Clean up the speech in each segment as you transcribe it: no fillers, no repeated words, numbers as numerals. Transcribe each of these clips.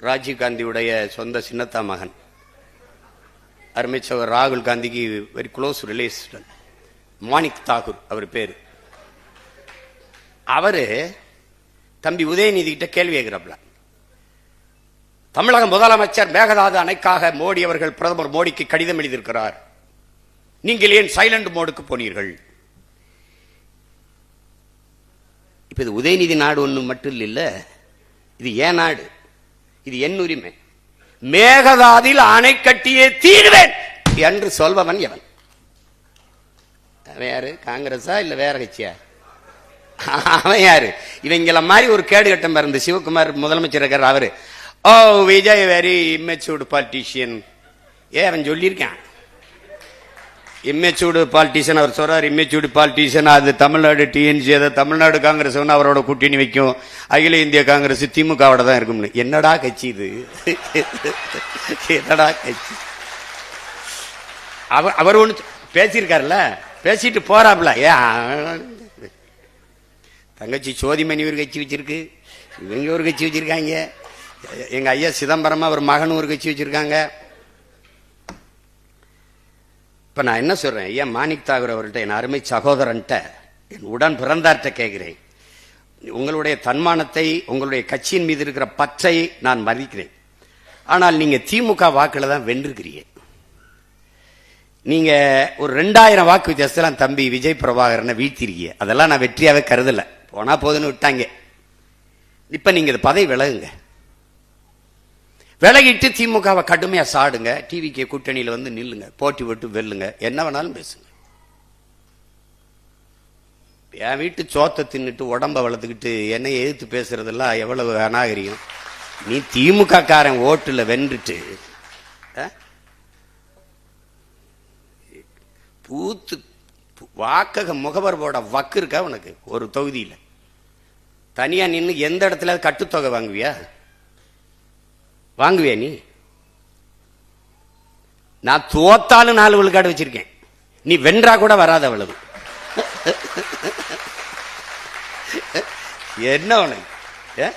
ராஜீவ் காந்தியுடைய சொந்த சின்னத்தா மகன், அருமைச்சவர் ராகுல் காந்திக்கு very close relation, Manik Tagore அவர் பேரு. அவரு தம்பி உதயநிதி கிட்ட கேள்வி கேட்கிறாப்ல, தமிழக முதலமைச்சர் மேகதாது அணைக்காக மோடி அவர்கள் பிரதமர் மோடிக்கு கடிதம் எழுதியிருக்கிறார், நீங்கள் ஏன் சைலண்ட் மோடுக்கு போனீர்கள்? இப்ப இது உதயநிதி நாடு ஒண்ணு மட்டும் இல்ல, இது ஏன் நாடு, இது என் உரிமை. மேகதாதில் அணை கட்டியே தீர்வேன் என்று சொல்பவன் எவன்? அவன் யாரு? காங்கிரஸா இல்ல வேற கட்சியா? அவன் யாரு? இவங்கள மாதிரி ஒரு கேடு கட்டம் இருந்து சிவகுமார் முதலமைச்சர் இருக்கார். அவரு ஓ விஜய் வெரி இம்மெச்சூர்டு பாலிட்டிஷியன். அவன் சொல்லியிருக்கான் இம்மெச்சூர்டு பாலிட்டிஷியன். அவர் சொல்றார் இம்மெச்சூர்டு பாலிட்டிஷியன், அது தமிழ்நாடு டிஎன்சி, அதை தமிழ்நாடு காங்கிரஸ் அவரோட கூட்டணி வைக்கும், அகில இந்திய காங்கிரஸ் திமுகவோட தான் இருக்கும்னு. என்னடா கட்சி இது? என்னடா கட்சி? அவர் ஒண்ணு பேசியிருக்காருல்ல, பேசிட்டு போறாப்ல. தங்கச்சி சோதிமணி ஒரு கட்சி வச்சிருக்கு, இவங்க ஒரு கட்சி வச்சிருக்காங்க, எங்க ஐயா சிதம்பரமா ஒரு மகன் ஒரு கட்சி வச்சிருக்காங்க. இப்ப நான் என்ன சொல்றேன், ஐயா மாணிக் தாகூர் அவர்கிட்ட, என் அருமை சகோதரன்ட்ட, என் உடன் பிறந்தார்ட்ட கேட்கிறேன், உங்களுடைய தன்மானத்தை, உங்களுடைய கட்சியின் மீது இருக்கிற பற்றை நான் மதிக்கிறேன். ஆனால் நீங்க திமுக வாக்குல தான் வென்றிருக்கிறீங்க. நீங்க ஒரு 2000 வாக்கு வித்தியாசத்துல தம்பி விஜய் பிரபாகரனை வீழ்த்திருக்கீங்க. அதெல்லாம் நான் வெற்றியாவே கருதல, போனா போதுன்னு விட்டாங்க. இப்ப நீங்க இந்த பதவி விலகுங்க, விலகிட்டு திமுகவை கடுமையா சாடுங்க, டிவிக்கு கூட்டணியில வந்து நில்லுங்க, போட்டி விட்டு வெல்லுங்க, என்ன வேணாலும் பேசுங்க. என் வீட்டு சோத்தை தின்னுட்டு உடம்ப வளர்த்துக்கிட்டு என்னை எதிர்த்து பேசுறதெல்லாம் எவ்வளவு அநாகரியம். நீ திமுக காரன் ஓட்டுல வென்றுட்டு பூத்து வாக்கக முகவர் போட வக்கு இருக்கா உனக்கு? ஒரு தொகுதியில தனியா நின்று எந்த இடத்துல கட்டுத்தொகை வாங்குவியா? வாங்குவியா நீ? நான் தோத்தாலும் 4 விழுக்காடு வச்சிருக்கேன், நீ வென்றா கூட வராத அவ்வளவு. என்ன உனக்கு?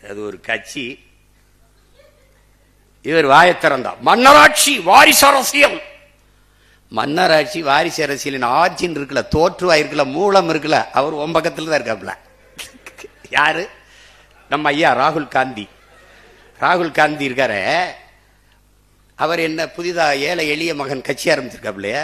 அது ஒரு கட்சி. இவர் வாயத்திறந்தா மன்னராட்சி வாரிசு அரசியல். மன்னராட்சி வாரிசு அரசியல் ஆட்சின்னு இருக்குல்ல, தோற்றுவாயிருக்குல்ல, மூலம் இருக்குல்ல, அவர் உன் பக்கத்துல தான் இருக்காப்ல. யாரு? நம்ம ஐயா ராகுல் காந்தி. ராகுல் காந்தி இருக்கார, அவர் என்ன புதிதா ஏழை எளிய மகன் கட்சி ஆரம்பிச்சிருக்காப்லையா?